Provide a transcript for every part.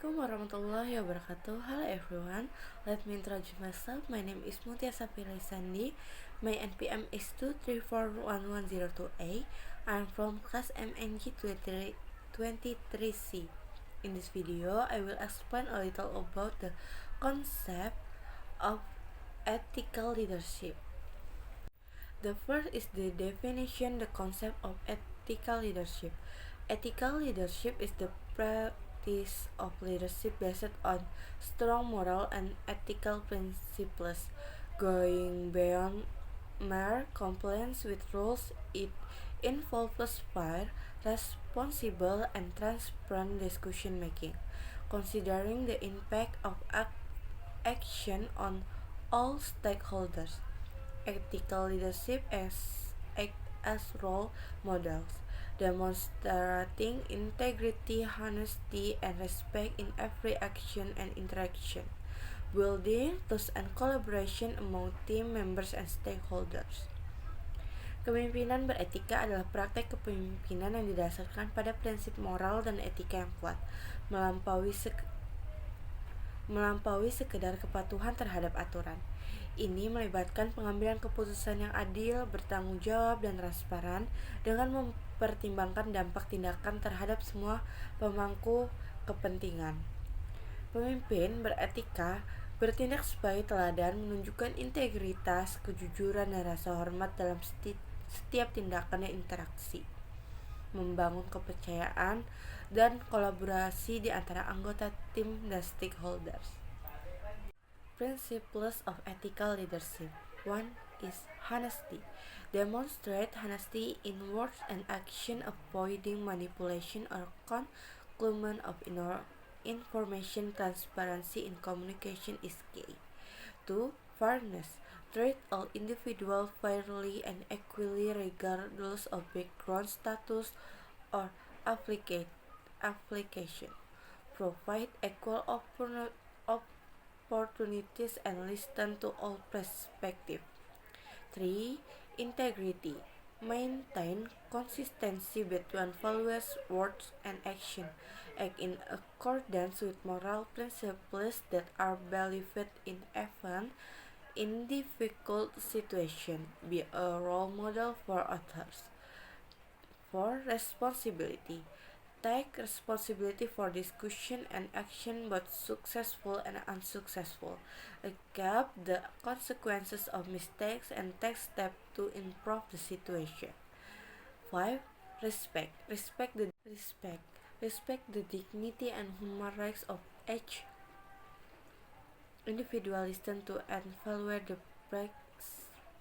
Assalamualaikum warahmatullahi wabarakatuh. Hello everyone, let me introduce myself. My name is Mutia Safira Sandi. My NPM is 2341102A. I'm from class MNG 23C. In this video, I will explain a little about the concept of ethical leadership. The first is the definition, the concept of ethical leadership. Ethical leadership is the practice of leadership based on strong moral and ethical principles, going beyond mere compliance with rules. It involves fair, responsible, and transparent decision making, considering the impact of action on all stakeholders. Ethical leadership act as role models, demonstrating integrity, honesty, and respect in every action and interaction, building trust and collaboration among team members and stakeholders. Kepemimpinan beretika adalah praktek kepemimpinan yang didasarkan pada prinsip moral dan etika yang kuat, melampaui sekedar kepatuhan terhadap aturan. Ini melibatkan pengambilan keputusan yang adil, bertanggung jawab, dan transparan dengan mempertimbangkan dampak tindakan terhadap semua pemangku kepentingan. Pemimpin beretika bertindak sebagai teladan, menunjukkan integritas, kejujuran, dan rasa hormat dalam setiap tindakan dan interaksi, membangun kepercayaan dan kolaborasi di antara anggota tim dan stakeholders. Principles of ethical leadership. 1 is honesty. Demonstrate honesty in words and action, avoiding manipulation or concealment of information. Transparency in communication is key. 2. Fairness. Treat all individuals fairly and equally regardless of background, status, or application. Provide equal opportunities and listen to all perspectives. 3. Integrity. Maintain consistency between values, words, and action. Act in accordance with moral principles that are believed in difficult situations. Be a role model for others. 4. Responsibility. Take responsibility for discussion and action, both successful and unsuccessful. Accept the consequences of mistakes and take steps to improve the situation. 5. Respect. Respect the dignity and human rights of each individual. Listen to and evaluate the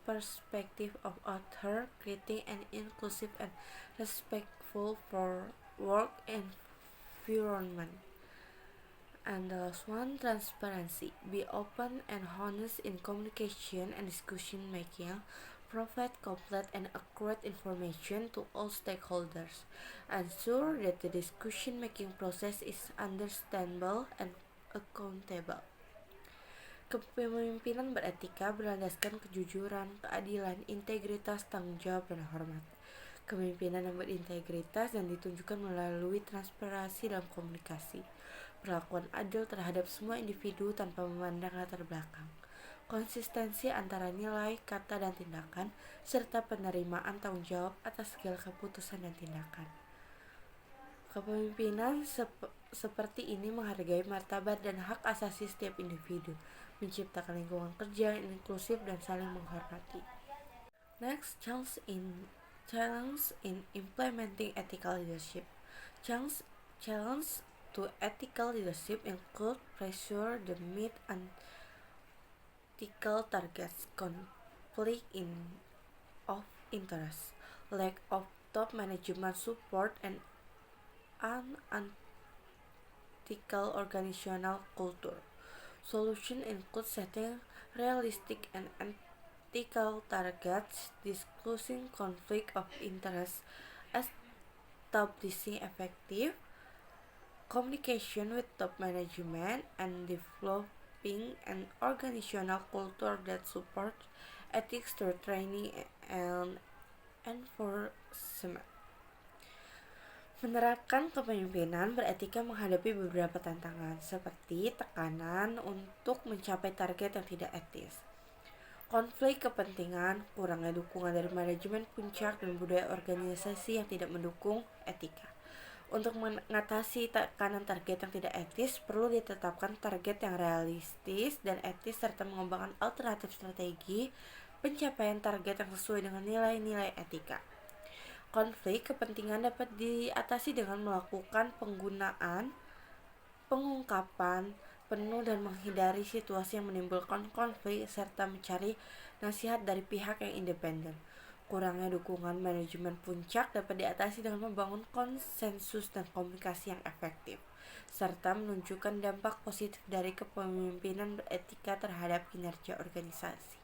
perspective of others, creating an inclusive and respectful for work environment. And the last one, transparency. Be open and honest in communication and decision making. Provide complete and accurate information to all stakeholders. Ensure that the decision making process is understandable and accountable. Kepemimpinan beretika berlandaskan kejujuran, keadilan, integritas, tanggung jawab, dan hormat. Kepemimpinan yang berintegritas dan ditunjukkan melalui transparansi dalam komunikasi, perlakuan adil terhadap semua individu tanpa memandang latar belakang, konsistensi antara nilai, kata, dan tindakan, serta penerimaan tanggung jawab atas segala keputusan dan tindakan. Kepemimpinan seperti ini menghargai martabat dan hak asasi setiap individu, menciptakan lingkungan kerja yang inklusif dan saling menghormati. Next, challenge in implementing ethical leadership. Challenge to ethical leadership include pressure to meet unethical targets, conflict of interest, lack of top management support, and unethical organizational culture. Solution include setting realistic and ethical targets, disclosing conflict of interest, establishing effective communication with top management, and developing an organizational culture that supports ethics through training and enforcement. Menerapkan kepemimpinan beretika menghadapi beberapa tantangan, seperti tekanan untuk mencapai target yang tidak etis, konflik kepentingan, kurangnya dukungan dari manajemen puncak, dan budaya organisasi yang tidak mendukung etika. Untuk mengatasi tekanan target yang tidak etis, perlu ditetapkan target yang realistis dan etis serta mengembangkan alternatif strategi pencapaian target yang sesuai dengan nilai-nilai etika. Konflik kepentingan dapat diatasi dengan melakukan pengungkapan penuh dan menghindari situasi yang menimbulkan konflik serta mencari nasihat dari pihak yang independen. Kurangnya dukungan manajemen puncak dapat diatasi dengan membangun konsensus dan komunikasi yang efektif, serta menunjukkan dampak positif dari kepemimpinan beretika terhadap kinerja organisasi.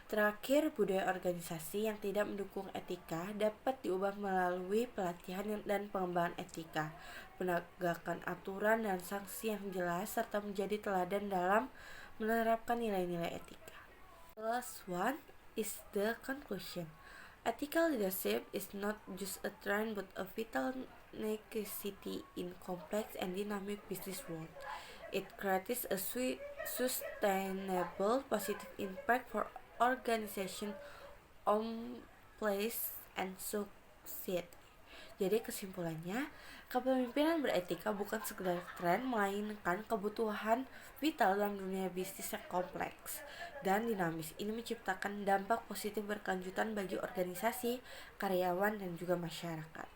Terakhir, budaya organisasi yang tidak mendukung etika dapat diubah melalui pelatihan dan pengembangan etika, penegakan aturan dan sanksi yang jelas, serta menjadi teladan dalam menerapkan nilai-nilai etika. The last one is the conclusion. Ethical leadership is not just a trend but a vital necessity in complex and dynamic business world. It creates a sustainable positive impact for organization, on place, and society. Jadi kesimpulannya, kepemimpinan beretika bukan sekedar tren, melainkan kebutuhan vital dalam dunia bisnis yang kompleks dan dinamis. Ini menciptakan dampak positif berkelanjutan bagi organisasi, karyawan, dan juga masyarakat.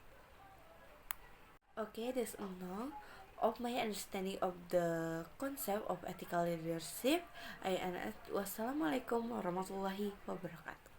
Okay, that's all of my understanding of the concept of ethical leadership. Wassalamualaikum warahmatullahi wabarakatuh.